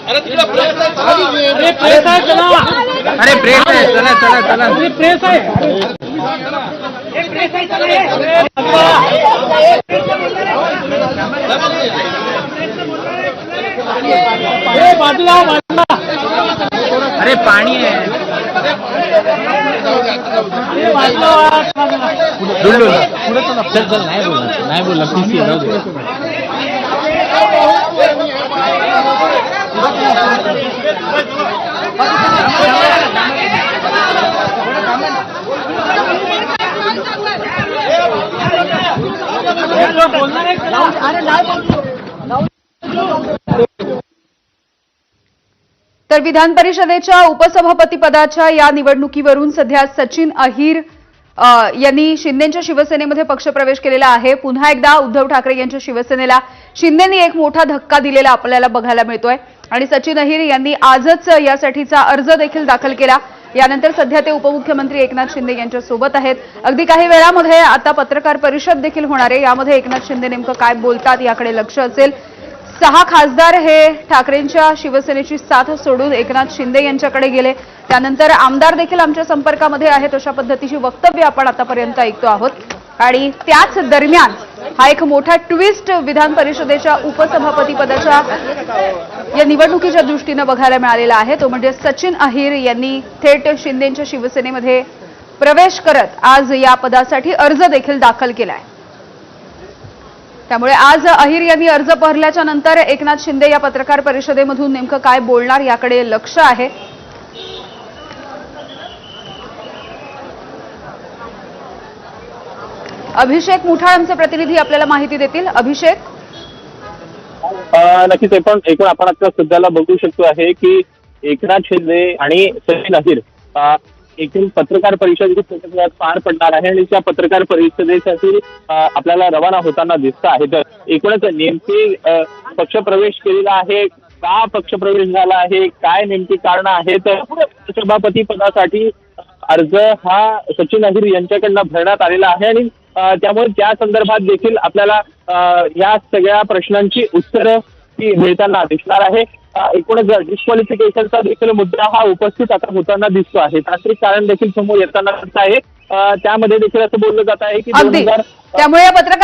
अरे प्रेस आहे, चला चला चला, प्रेस आहे, बाजूला बाजूला, अरे पाणी आहे, चल चल, नाही बोलला पीसी जाऊ दे. तर विधान परिषदेच्या उपसभापती पदाच्या या निवडणुकीवरून सध्या सचिन अहिर यांनी शिंदेच्या शिवसेनेमध्ये पक्षप्रवेश केलेला आहे. पुन्हा एकदा उद्धव ठाकरे यांच्या शिवसेनेला शिंदेंनी एक मोठा धक्का दिलेला आपल्याला बघायला मिळतोय आणि सचिन अहिर यांनी आजच यासाठीचा अर्ज देखील दाखल केला. यानंतर सध्या ते उपमुख्यमंत्री एकनाथ शिंदे यांच्या सोबत आहेत. अगदी काही वेळामध्ये आता पत्रकार परिषद देखील होणार आहे. यामध्ये एकनाथ शिंदे नेमकं काय बोलतात याकडे लक्ष असेल. 6 खासदार हे ठाकरेंच्या शिवसेनेची साथ सोडून एकनाथ शिंदे यांच्याकडे गेले. त्यानंतर आमदार देखील आमच्या संपर्कामध्ये आहेत, अशा पद्धतीची वक्तव्य आपण आतापर्यंत ऐकतो आहोत. आणि त्याच दरम्यान हा एक मोठा ट्विस्ट विधान परिषदेच्या उपसभापती पदाच्या या निवडणुकीच्या दृष्टीने बघायला मिळालेला आहे. तो म्हणजे सचिन अहिर यांनी थेट शिंदेच्या शिवसेनेमध्ये प्रवेश करत आज या पदासाठी अर्ज देखील दाखल केलाय. त्यामुळे आज अहिर यांनी अर्ज भरल्याच्या नंतर एकनाथ शिंदे या पत्रकार परिषदेमधून नेमकं काय बोलणार याकडे लक्ष आहे. अभिषेक मुठाळ आमचे प्रतिनिधी आपल्याला माहिती देतील. अभिषेक, नक्कीच एकूण आपण आता सध्याला बघू शकतो आहे की एकनाथ शिंदे आणि सचिन अहिर एकूण पत्रकार परिषद पार पडणार आहे आणि त्या पत्रकार परिषदेसाठी आपल्याला रवाना होताना दिसत आहे. तर एकूणच नेमकी पक्षप्रवेश केलेला आहे, का पक्षप्रवेश झाला आहे, काय नेमकी कारण आहेत. सभापती पदासाठी अर्ज हा सचिन अहिर यांच्याकडनं भरण्यात आलेला आहे आणि त्यामुळे त्या संदर्भात देखील आपल्याला या सगळ्या प्रश्नांची उत्तरं ती मिळताना दिसणार आहे. एकूणच डिस्क्वालिफिकेशनचा देखील मुद्दा हा उपस्थित आता होताना दिसतो आहे. तांत्रिक कारण देखील समोर येताना दिसत आहे. त्यामध्ये देखील असं बोललं जात आहे की त्यामुळे या पत्रकार